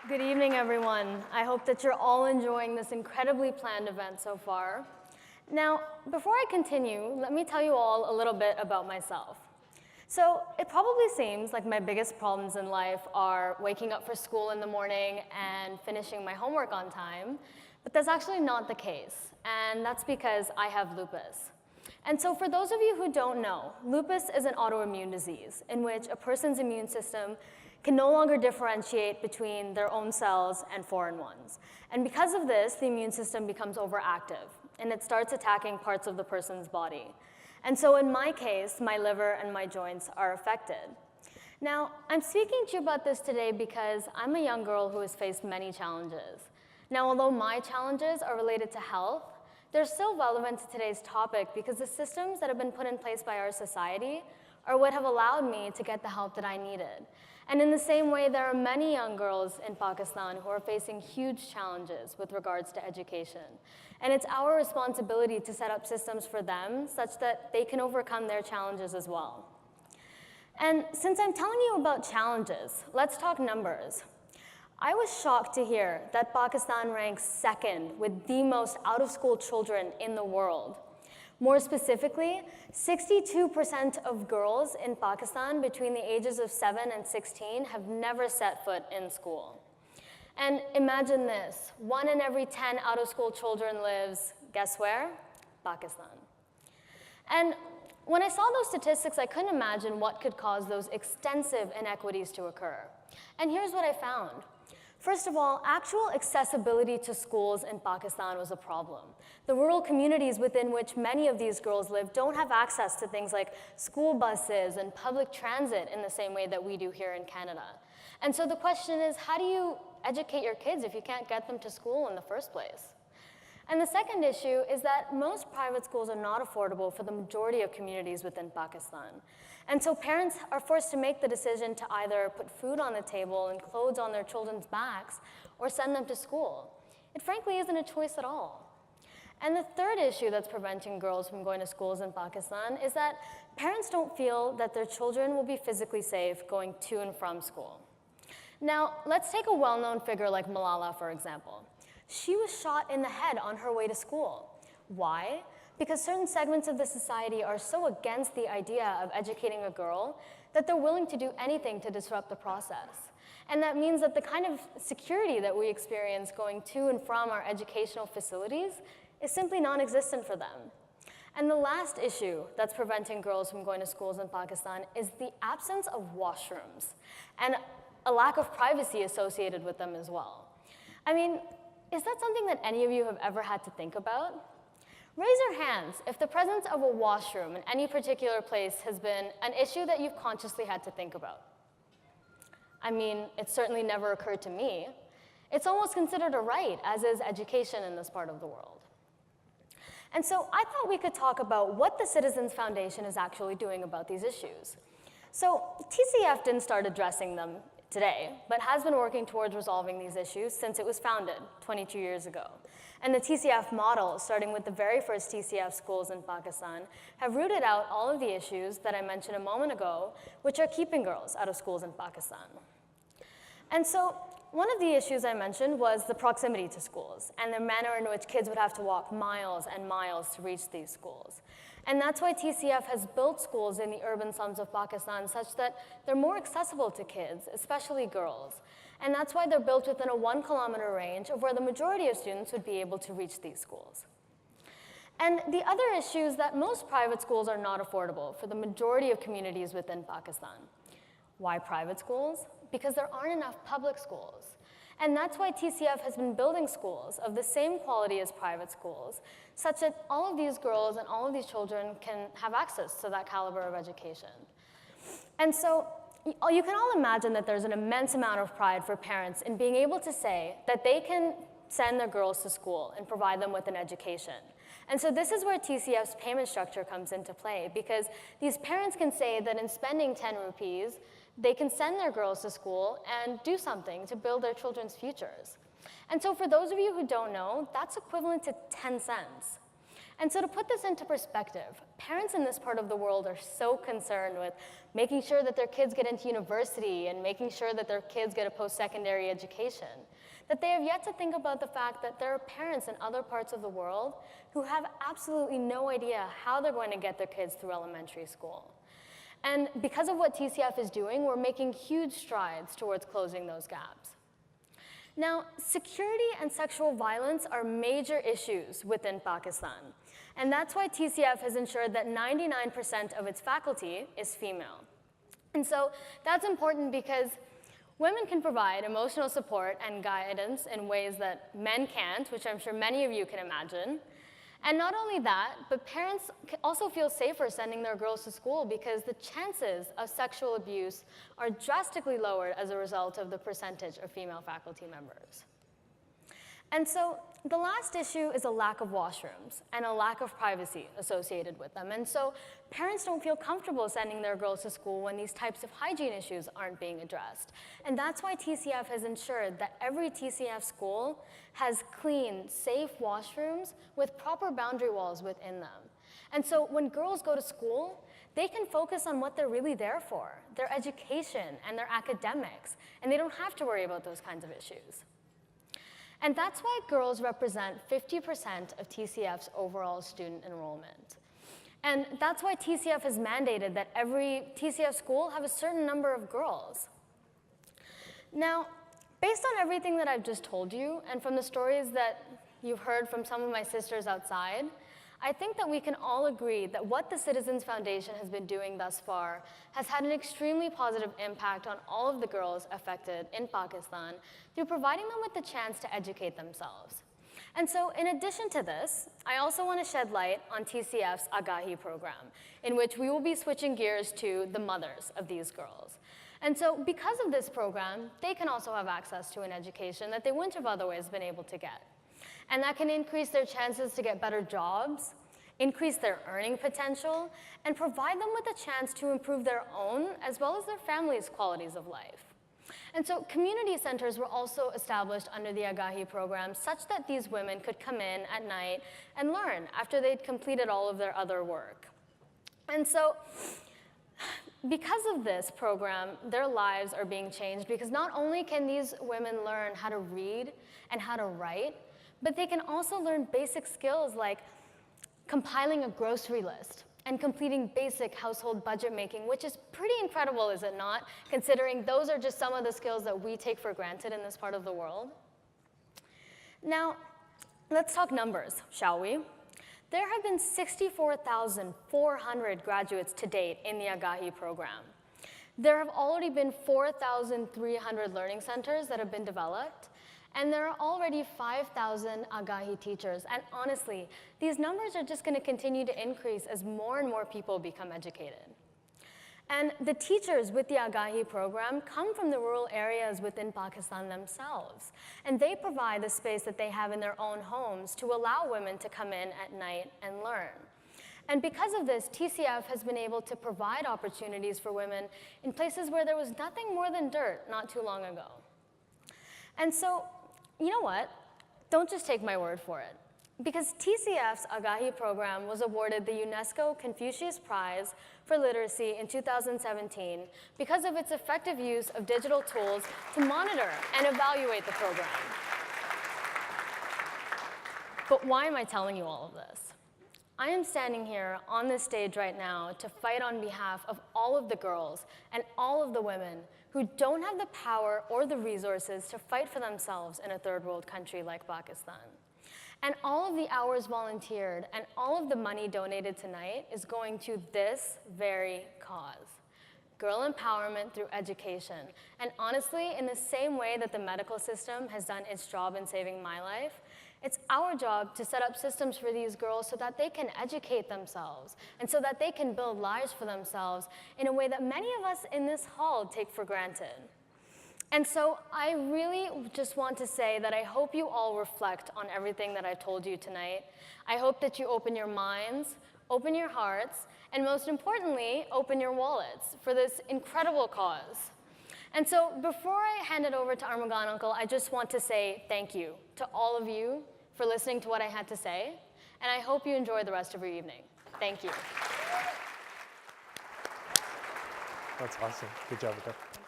Good evening, everyone. I hope that you're all enjoying this incredibly planned event so far. Now, before I continue, let me tell you all a little bit about myself. So it probably seems like my biggest problems in life are waking up for school in the morning and finishing my homework on time, but that's actually not the case, and that's because I have lupus. And so for those of you who don't know, lupus is an autoimmune disease in which a person's immune system can no longer differentiate between their own cells and foreign ones. And because of this, the immune system becomes overactive, and it starts attacking parts of the person's body. And so in my case, my liver and my joints are affected. Now, I'm speaking to you about this today because I'm a young girl who has faced many challenges. Now, although my challenges are related to health, they're still relevant to today's topic because the systems that have been put in place by our society are what have allowed me to get the help that I needed. And in the same way, there are many young girls in Pakistan who are facing huge challenges with regards to education. And it's our responsibility to set up systems for them such that they can overcome their challenges as well. And since I'm telling you about challenges, let's talk numbers. I was shocked to hear that Pakistan ranks second with the most out-of-school children in the world. More specifically, 62% of girls in Pakistan between the ages of 7 and 16 have never set foot in school. And imagine this, 1 in every 10 out-of-school children lives, guess where? Pakistan. And when I saw those statistics, I couldn't imagine what could cause those extensive inequities to occur. And here's what I found. First of all, actual accessibility to schools in Pakistan was a problem. The rural communities within which many of these girls live don't have access to things like school buses and public transit in the same way that we do here in Canada. And so the question is, how do you educate your kids if you can't get them to school in the first place? And the second issue is that most private schools are not affordable for the majority of communities within Pakistan. And so parents are forced to make the decision to either put food on the table and clothes on their children's backs or send them to school. It frankly isn't a choice at all. And the third issue that's preventing girls from going to schools in Pakistan is that parents don't feel that their children will be physically safe going to and from school. Now, let's take a well-known figure like Malala, for example. She was shot in the head on her way to school. Why? Because certain segments of the society are so against the idea of educating a girl that they're willing to do anything to disrupt the process. And that means that the kind of security that we experience going to and from our educational facilities is simply non-existent for them. And the last issue that's preventing girls from going to schools in Pakistan is the absence of washrooms and a lack of privacy associated with them as well. I mean, is that something that any of you have ever had to think about? Raise your hands if the presence of a washroom in any particular place has been an issue that you've consciously had to think about. I mean, it certainly never occurred to me. It's almost considered a right, as is education in this part of the world. And so I thought we could talk about what the Citizens Foundation is actually doing about these issues. So TCF didn't start addressing them today, but has been working towards resolving these issues since it was founded 22 years ago. And the TCF model, starting with the very first TCF schools in Pakistan, have rooted out all of the issues that I mentioned a moment ago, which are keeping girls out of schools in Pakistan. And so one of the issues I mentioned was the proximity to schools and the manner in which kids would have to walk miles and miles to reach these schools. And that's why TCF has built schools in the urban slums of Pakistan such that they're more accessible to kids, especially girls. And that's why they're built within a 1 kilometer range of where the majority of students would be able to reach these schools. And the other issue is that most private schools are not affordable for the majority of communities within Pakistan. Why private schools? Because there aren't enough public schools. And that's why TCF has been building schools of the same quality as private schools, such that all of these girls and all of these children can have access to that caliber of education. And so you can all imagine that there's an immense amount of pride for parents in being able to say that they can send their girls to school and provide them with an education. And so this is where TCF's payment structure comes into play, because these parents can say that in spending 10 rupees, they can send their girls to school and do something to build their children's futures. And so for those of you who don't know, that's equivalent to 10 cents. And so to put this into perspective, parents in this part of the world are so concerned with making sure that their kids get into university and making sure that their kids get a post-secondary education, that they have yet to think about the fact that there are parents in other parts of the world who have absolutely no idea how they're going to get their kids through elementary school. And because of what TCF is doing, we're making huge strides towards closing those gaps. Now, security and sexual violence are major issues within Pakistan. And that's why TCF has ensured that 99% of its faculty is female. And so that's important because women can provide emotional support and guidance in ways that men can't, which I'm sure many of you can imagine. And not only that, but parents also feel safer sending their girls to school because the chances of sexual abuse are drastically lowered as a result of the percentage of female faculty members. And so the last issue is a lack of washrooms and a lack of privacy associated with them. And so parents don't feel comfortable sending their girls to school when these types of hygiene issues aren't being addressed. And that's why TCF has ensured that every TCF school has clean, safe washrooms with proper boundary walls within them. And so when girls go to school, they can focus on what they're really there for, their education and their academics, and they don't have to worry about those kinds of issues. And that's why girls represent 50% of TCF's overall student enrollment. And that's why TCF has mandated that every TCF school have a certain number of girls. Now, based on everything that I've just told you, and from the stories that you've heard from some of my sisters outside, I think that we can all agree that what the Citizens Foundation has been doing thus far has had an extremely positive impact on all of the girls affected in Pakistan through providing them with the chance to educate themselves. And so in addition to this, I also want to shed light on TCF's Agahi program, in which we will be switching gears to the mothers of these girls. And so because of this program, they can also have access to an education that they wouldn't have otherwise been able to get. And that can increase their chances to get better jobs, increase their earning potential, and provide them with a chance to improve their own as well as their family's qualities of life. And so community centers were also established under the Agahi program such that these women could come in at night and learn after they'd completed all of their other work. And so because of this program, their lives are being changed because not only can these women learn how to read and how to write, but they can also learn basic skills like compiling a grocery list and completing basic household budget making, which is pretty incredible, is it not, considering those are just some of the skills that we take for granted in this part of the world. Now, let's talk numbers, shall we? There have been 64,400 graduates to date in the Agahi program. There have already been 4,300 learning centers that have been developed, and there are already 5,000 Agahi teachers. And honestly, these numbers are just going to continue to increase as more and more people become educated. And the teachers with the Agahi program come from the rural areas within Pakistan themselves. And they provide the space that they have in their own homes to allow women to come in at night and learn. And because of this, TCF has been able to provide opportunities for women in places where there was nothing more than dirt not too long ago. And so, you know what? Don't just take my word for it. Because TCF's Agahi program was awarded the UNESCO Confucius Prize for Literacy in 2017 because of its effective use of digital tools to monitor and evaluate the program. But why am I telling you all of this? I am standing here on this stage right now to fight on behalf of all of the girls and all of the women who don't have the power or the resources to fight for themselves in a third world country like Pakistan. And all of the hours volunteered and all of the money donated tonight is going to this very cause: girl empowerment through education. And honestly, in the same way that the medical system has done its job in saving my life, it's our job to set up systems for these girls so that they can educate themselves and so that they can build lives for themselves in a way that many of us in this hall take for granted. And so I really just want to say that I hope you all reflect on everything that I told you tonight. I hope that you open your minds, open your hearts, and most importantly, open your wallets for this incredible cause. And so before I hand it over to Armagan Uncle, I just want to say thank you to all of you for listening to what I had to say. and I hope you enjoy the rest of your evening. Thank you. That's awesome. Good job, Vika.